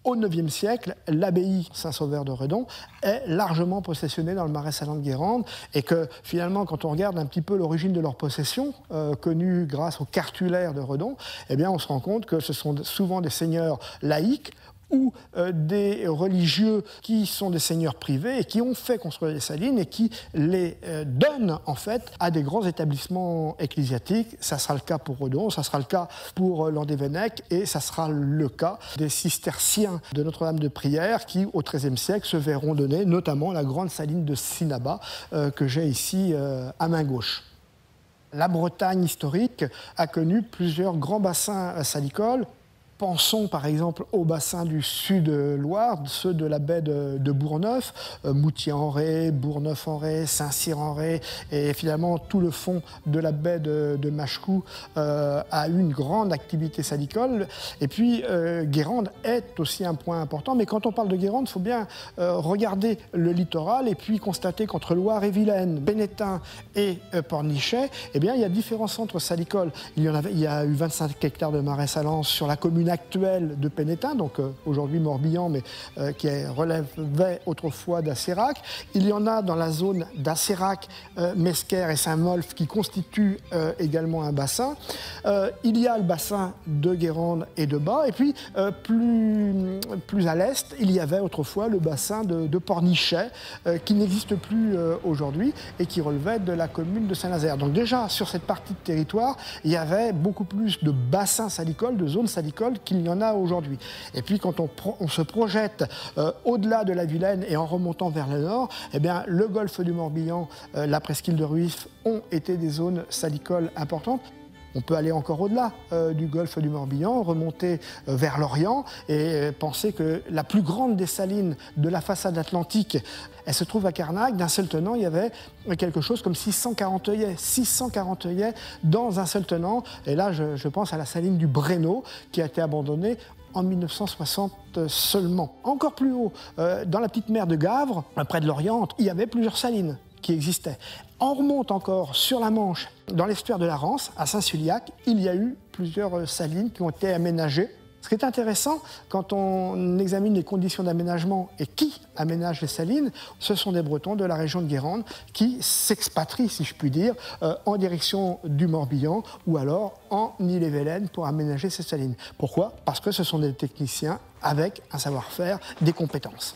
Au IXe siècle, l'abbaye Saint-Sauveur de Redon est largement possessionnée dans le Marais salant de Guérande et que finalement, quand on regarde un petit peu l'origine de leur possession, connue grâce au cartulaire de Redon, eh bien, on se rend compte que ce sont souvent des seigneurs laïcs ou des religieux qui sont des seigneurs privés et qui ont fait construire les salines et qui les donnent en fait à des grands établissements ecclésiastiques. Ça sera le cas pour Redon, ça sera le cas pour Landévennec et ça sera le cas des cisterciens de Notre-Dame de Prière qui, au XIIIe siècle, se verront donner notamment la grande saline de Sinaba que j'ai ici à main gauche. La Bretagne historique a connu plusieurs grands bassins salicoles. Pensons par exemple au bassin du Sud-Loire, ceux de la baie de Bourgneuf, Moutier-en-Ré, Bourgneuf-en-Ré, Saint-Cyr-en-Ré, et finalement tout le fond de la baie de Machecou a eu une grande activité salicole. Et puis Guérande est aussi un point important, mais quand on parle de Guérande, il faut bien regarder le littoral et puis constater qu'entre Loire et Vilaine, Bénétin et Pornichet, eh bien, il y a différents centres salicoles. Il y a eu 25 hectares de marais salants sur la commune actuelle de Pénétin, donc aujourd'hui Morbihan, mais qui relevait autrefois d'Acérac. Il y en a dans la zone d'Acérac, Mesquer et Saint-Molf qui constituent également un bassin. Il y a le bassin de Guérande et de Bas, et puis plus à l'est, il y avait autrefois le bassin de Pornichet qui n'existe plus aujourd'hui et qui relevait de la commune de Saint-Nazaire. Donc déjà, sur cette partie de territoire, il y avait beaucoup plus de bassins salicoles, de zones salicoles qu'il y en a aujourd'hui. Et puis quand on se projette au-delà de la Vilaine et en remontant vers le nord, eh bien, le golfe du Morbihan, la presqu'île de Rhuys ont été des zones salicoles importantes. On peut aller encore au-delà du golfe du Morbihan, remonter vers l'Orient et penser que la plus grande des salines de la façade atlantique, elle se trouve à Carnac. D'un seul tenant, il y avait quelque chose comme 640 œillets. 640 œillets dans un seul tenant. Et là, je pense à la saline du Brenno qui a été abandonnée en 1960 seulement. Encore plus haut, dans la petite mer de Gavre, près de l'Orient, il y avait plusieurs salines qui existaient. On remonte encore sur la Manche, dans l'estuaire de la Rance, à Saint-Suliac, il y a eu plusieurs salines qui ont été aménagées. Ce qui est intéressant, quand on examine les conditions d'aménagement et qui aménage les salines, ce sont des Bretons de la région de Guérande qui s'expatrient, si je puis dire, en direction du Morbihan ou alors en Ille-et-Vilaine pour aménager ces salines. Pourquoi ? Parce que ce sont des techniciens avec un savoir-faire, des compétences.